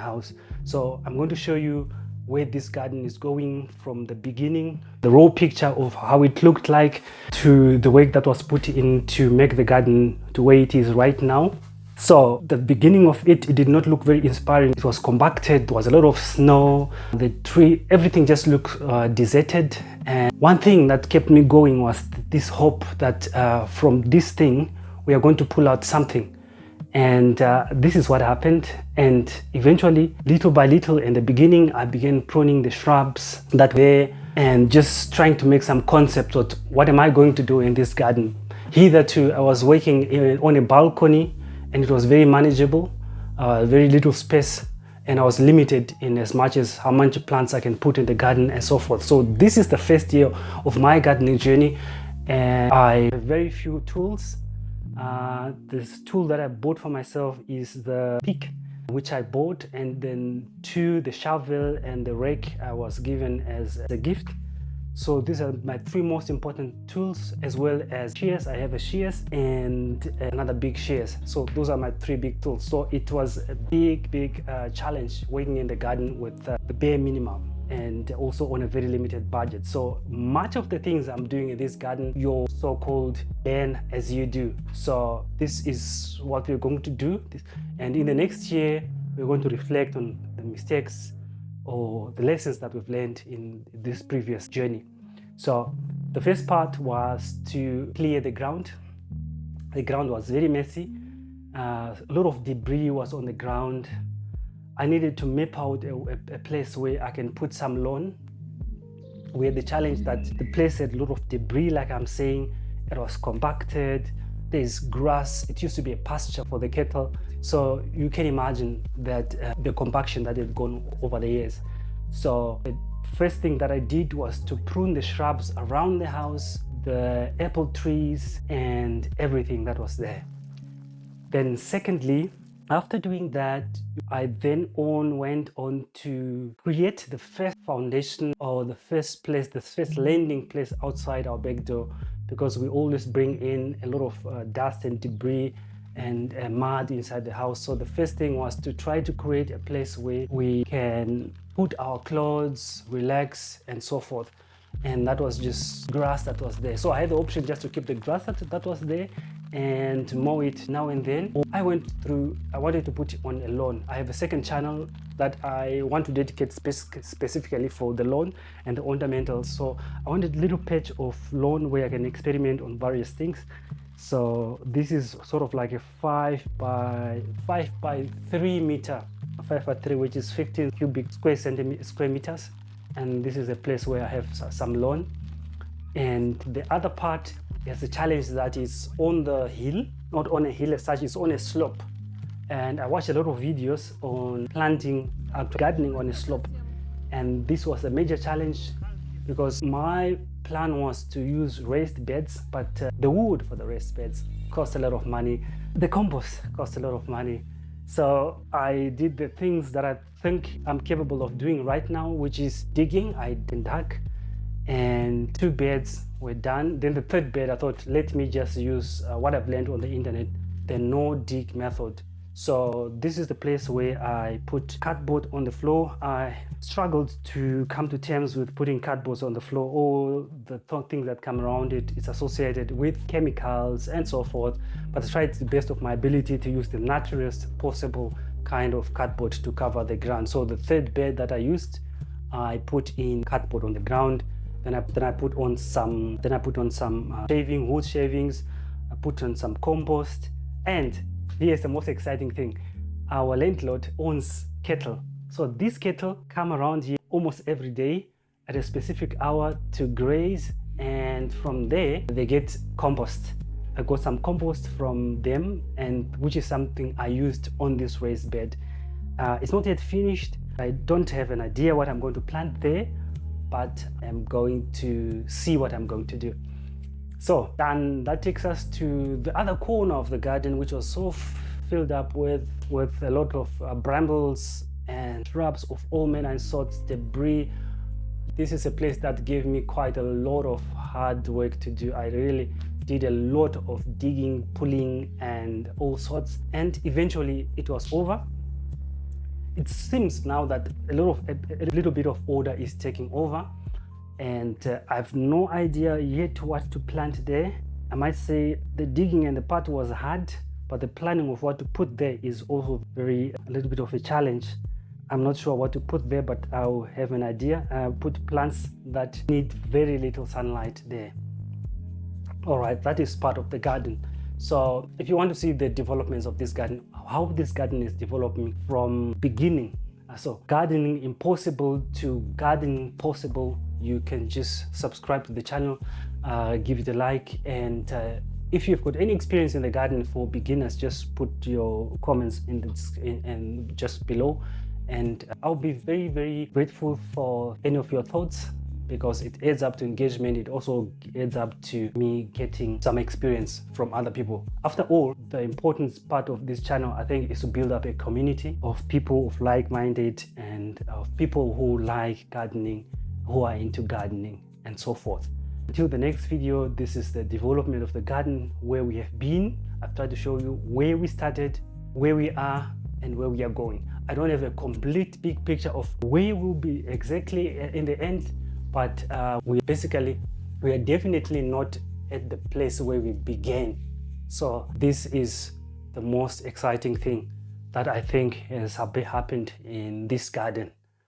house. So I'm going to show you where this garden is going from the beginning, the raw picture of how it looked like, to the work that was put in to make the garden to where it is right now. So the beginning of it did not look very inspiring. It was compacted, there was a lot of snow, the tree, everything just looked deserted. And one thing that kept me going was this hope that from this thing we are going to pull out something. And this is what happened. And eventually, little by little, in the beginning, I began pruning the shrubs that were there and just trying to make some concept of what am I going to do in this garden. Hitherto, I was working on a balcony, and it was very manageable, very little space, and I was limited in as much as how much plants I can put in the garden and so forth. So this is the first year of my gardening journey, and I have very few tools. This tool that I bought for myself is the pick, which I bought, and then the shovel and the rake I was given as a gift. So these are my three most important tools, as well as shears. I have a shears and another big shears. So those are my three big tools. So it was a big challenge working in the garden with the bare minimum, and also on a very limited budget. So much of the things I'm doing in this garden, you're so-called learn as you do. So this is what we're going to do. And in the next year, we're going to reflect on the mistakes or the lessons that we've learned in this previous journey. So the first part was to clear the ground. The ground was very messy. A lot of debris was on the ground. I needed to map out a place where I can put some lawn. We had the challenge that the place had a lot of debris, like I'm saying. It was compacted. There's grass. It used to be a pasture for the cattle. So you can imagine that the compaction that had gone over the years. So the first thing that I did was to prune the shrubs around the house, the apple trees, and everything that was there. Then secondly, after doing that, I then went on to create the first foundation, or the first place, the first landing place outside our back door, because we always bring in a lot of dust and debris and mud inside the house. So the first thing was to try to create a place where we can put our clothes, relax, and so forth. And that was just grass that was there. So I had the option just to keep the grass that was there and mow it now and then. I wanted to put it on a lawn. I have a second channel that I want to dedicate specifically for the lawn and the ornamentals. So I wanted a little patch of lawn where I can experiment on various things. So this is sort of like a 5 by 3 meter, 5 by 3, which is 15 cubic square meters. And this is a place where I have some lawn. And the other part is the challenge that is on the hill, not on a hill as such, it's on a slope. And I watched a lot of videos on planting, gardening on a slope. And this was a major challenge because my plan was to use raised beds, but the wood for the raised beds cost a lot of money. The compost cost a lot of money. So I did the things that I think I'm capable of doing right now, which is digging. I dug, and 2 beds were done. Then the third bed, I thought, let me just use what I've learned on the internet, the no-dig method. So this is the place where I put cardboard on the floor. I struggled to come to terms with putting cardboard on the floor. All the things that come around it is associated with chemicals and so forth. But I tried the best of my ability to use the naturalist possible kind of cardboard to cover the ground. So the third bed that I used, I put in cardboard on the ground. Then I put on some wood shavings. I put on some compost, and here's the most exciting thing. Our landlord owns cattle. So these cattle come around here almost every day at a specific hour to graze, and from there they get compost. I got some compost from them, and which is something I used on this raised bed. It's not yet finished. I don't have an idea what I'm going to plant there, but I'm going to see what I'm going to do. So then that takes us to the other corner of the garden, which was so filled up with a lot of brambles and shrubs of all manner and sorts, debris. This is a place that gave me quite a lot of hard work to do. I really did a lot of digging, pulling, and all sorts. And eventually it was over. it seems now that a little bit of order is taking over, and I've no idea yet what to plant there. I might say the digging and the part was hard, but the planning of what to put there is also a little bit of a challenge. I'm not sure what to put there, but I'll have an idea. I'll put plants that need very little sunlight there. All right, that is part of the garden. So if you want to see the developments of this garden, how this garden is developing from beginning, so gardening impossible to gardening possible, you can just subscribe to the channel, give it a like, and if you've got any experience in the garden for beginners, just put your comments in just below, and I'll be very, very grateful for any of your thoughts, because it adds up to engagement. It also adds up to me getting some experience from other people. After all, the important part of this channel, I think, is to build up a community of people of like-minded and of people who like gardening, who are into gardening, and so forth. Until the next video, this is the development of the garden, where we have been. I've tried to show you where we started, where we are, and where we are going. I don't have a complete big picture of where we'll be exactly in the end, but we are definitely not at the place where we began. So this is the most exciting thing that I think has happened in this garden.